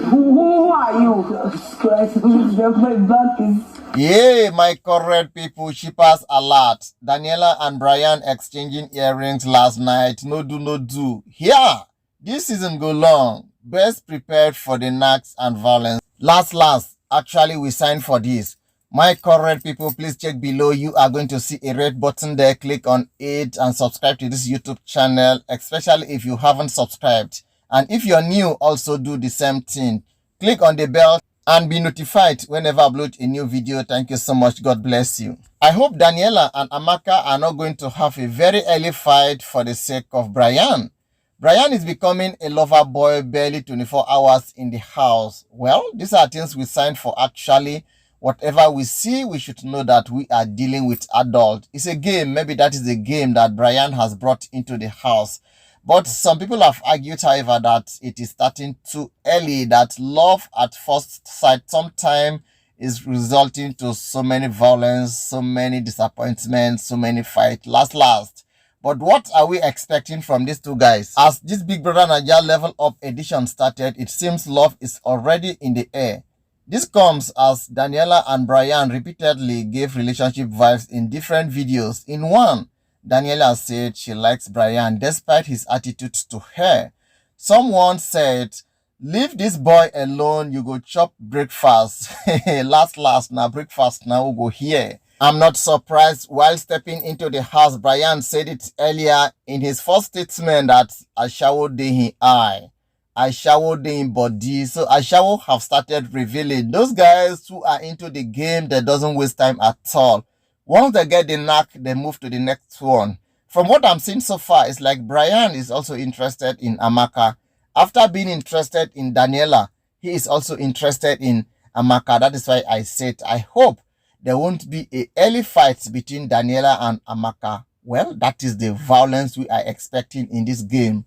Who are you? Jesus Christ, my back is... Yeah, my correct people, shippers alert. Daniella and Bryan exchanging earrings last night. No do. Here, this season go long. Best prepared for the knacks and violence. Last, actually we signed for this. My correct people, please check below. You are going to see a red button there. Click on it and subscribe to this YouTube channel, especially if you haven't subscribed. And if you're new, also do the same thing. Click on the bell and be notified whenever I upload a new video. Thank you so much. God bless you. I hope Daniella and Amaka are not going to have a very early fight for the sake of Bryan. Bryan is becoming a lover boy barely 24 hours in the house. Well, these are things we signed for actually. Whatever we see, we should know that we are dealing with adults. It's a game. Maybe that is the game that Bryan has brought into the house. But some people have argued, however, that it is starting too early, that love at first sight sometimes is resulting to so many violence, so many disappointments, so many fights, last. But what are we expecting from these two guys? As this Big Brother Naija Level Up edition started, it seems love is already in the air. This comes as Daniella and Bryan repeatedly gave relationship vibes in different videos. In one, Daniella said she likes Bryan despite his attitude to her. Someone said, "Leave this boy alone, you go chop breakfast." last, now breakfast now we go here. I'm not surprised. While stepping into the house, Bryan said it earlier in his first statement that Ashawo dey in eye, Ashawo dey in body. So Ashawo have started revealing those guys who are into the game that doesn't waste time at all. Once they get the knack, they move to the next one. From what I'm seeing so far, it's like Bryan is also interested in Amaka. After being interested in Daniella, he is also interested in Amaka. That is why I said I hope there won't be an early fight between Daniella and Amaka. Well, that is the violence we are expecting in this game.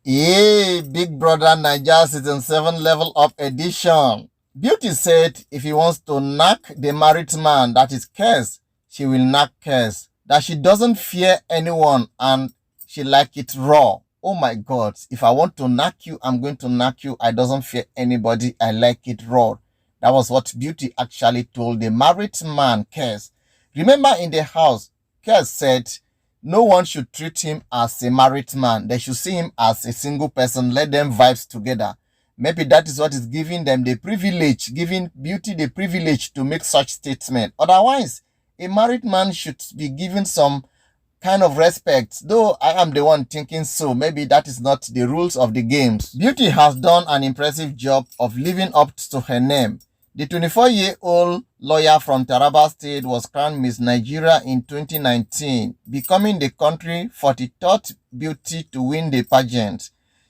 Hey, Big Brother Naija Season 7 Level Up Edition. Beauty said if he wants to knack the married man, that is Kess, she will knack Kess. That she doesn't fear anyone and she like it raw. Oh my God, if I want to knack you, I'm going to knack you. I doesn't fear anybody. I like it raw. That was what Beauty actually told the married man, Kess. Remember in the house, Kess said no one should treat him as a married man. They should see him as a single person. Let them vibes together. Maybe that is what is giving them the privilege, giving Beauty the privilege to make such statement. Otherwise, a married man should be given some kind of respect. Though I am the one thinking so, maybe that is not the rules of the games. Beauty has done an impressive job of living up to her name. The 24-year-old lawyer from Taraba State was crowned Miss Nigeria in 2019, becoming the country's 43rd beauty to win the pageant.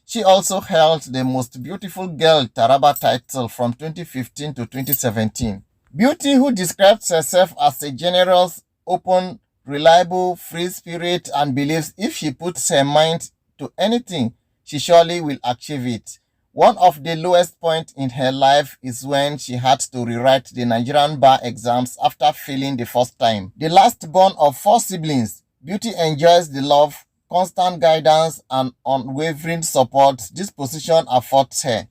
She also held the Most Beautiful Girl Taraba title from 2015 to 2017. Beauty, who describes herself as a generous, open, reliable, free spirit and believes if she puts her mind to anything, she surely will achieve it. One of the lowest points in her life is when she had to rewrite the Nigerian bar exams after failing the first time. The last born of 4 siblings, Beauty enjoys the love, constant guidance and unwavering support this position affords her.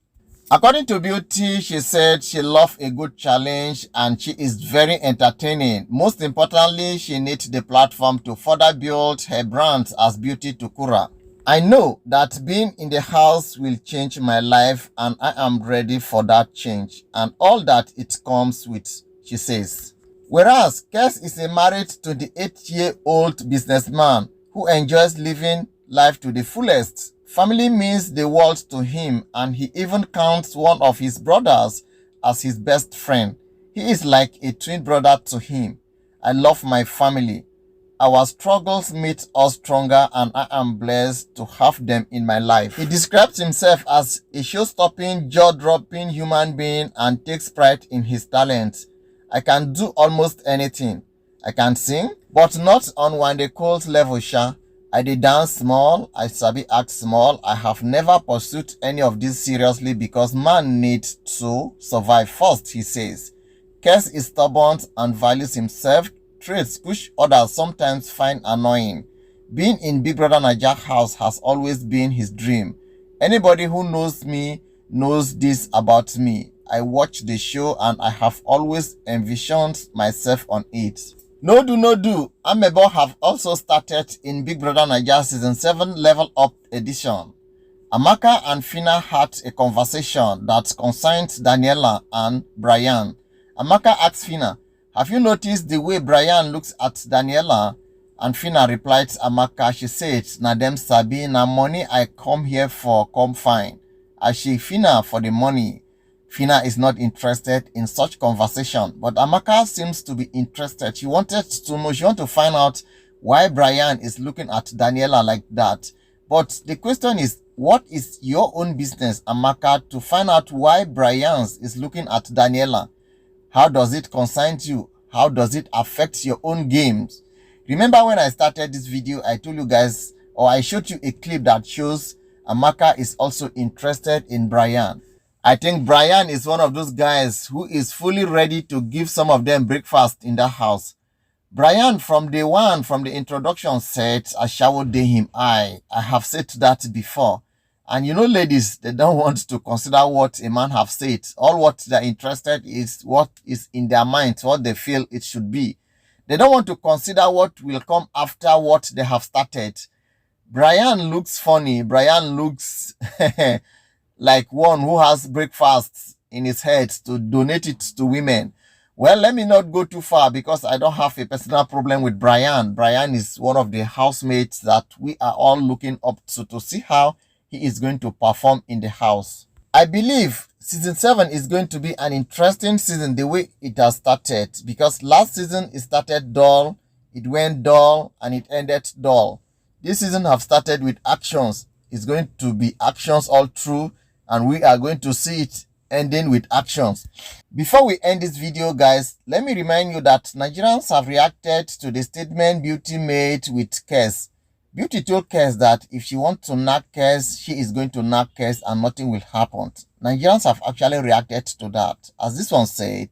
According to Beauty, she said she loves a good challenge and she is very entertaining. Most importantly, she needs the platform to further build her brand as Beauty Tukura. I know that being in the house will change my life and I am ready for that change and all that it comes with, she says. Whereas Kess is a married 28-year-old businessman who enjoys living life to the fullest. Family means the world to him and he even counts one of his brothers as his best friend. He is like a twin brother to him. I love my family. Our struggles make us stronger and I am blessed to have them in my life. He describes himself as a show-stopping, jaw-dropping human being and takes pride in his talents. I can do almost anything. I can sing, but not on Wande Cole's level, sha. I did dance small, I sabi act small. I have never pursued any of this seriously because man needs to survive first, he says. Kess is stubborn and values himself, traits which others sometimes find annoying. Being in Big Brother Naija house has always been his dream. Anybody who knows me knows this about me. I watch the show and I have always envisioned myself on it. No do. Amebo have also started in Big Brother Naija Season 7 Level Up Edition. Amaka and Phyna had a conversation that concerned Daniella and Bryan. Amaka asked Phyna, "Have you noticed the way Bryan looks at Daniella?" And Phyna replied to Amaka, she said, "Na dem sabi, na money I come here for, come fine. As she Phyna for the money." Phyna is not interested in such conversation, but Amaka seems to be interested. She wanted to know, she wants to find out why Bryan is looking at Daniella like that. But the question is, what is your own business, Amaka, to find out why Bryan is looking at Daniella? How does it concern you? How does it affect your own games? Remember when I started this video, I told you guys, or I showed you a clip that shows Amaka is also interested in Bryan. I think Bryan is one of those guys who is fully ready to give some of them breakfast in the house. Bryan from day one, from the introduction, said, "I showered him." I have said that before. And you know, ladies, they don't want to consider what a man have said. All what they're interested is what is in their minds, what they feel it should be. They don't want to consider what will come after what they have started. Bryan looks funny. Bryan looks like one who has breakfast in his head to donate it to women. Well, let me not go too far because I don't have a personal problem with Bryan. Bryan is one of the housemates that we are all looking up to see how he is going to perform in the house. I believe season 7 is going to be an interesting season the way it has started, because last season it started dull, it went dull, and it ended dull. This season have started with actions. It's going to be actions all through, and we are going to see it ending with actions. Before we end this video, guys, let me remind you that Nigerians have reacted to the statement Beauty made with Kess. Beauty told Kess that if she wants to knack Kess, she is going to knack Kess and nothing will happen. Nigerians have actually reacted to that, as this one said.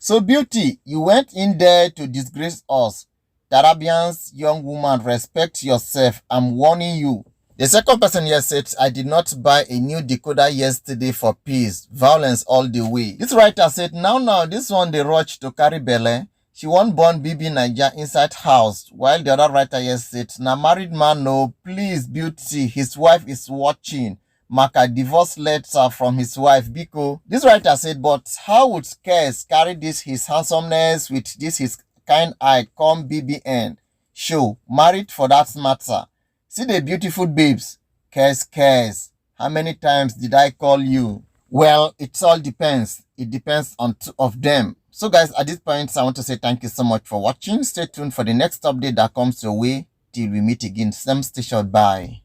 "So Beauty, you went in there to disgrace us. Tarabian's young woman, respect yourself. I'm warning you." The second person here said, "I did not buy a new decoder yesterday for peace. Violence all the way." This writer said, now, this one they rush to carry belle. She won't born BBNAIJA inside house. While the other writer here said, "Na married man, no, please, Beauty, his wife is watching. Maka divorce letter from his wife, Biko." This writer said, "But how would Kess carry this his handsomeness with this his kind eye come BBN show, married for that matter? See the beautiful babes. Kess, how many times did I call you?" Well, it all depends. It depends on two of them. So guys, at this point, I want to say thank you so much for watching. Stay tuned for the next update that comes your way. Till we meet again, same station. Bye.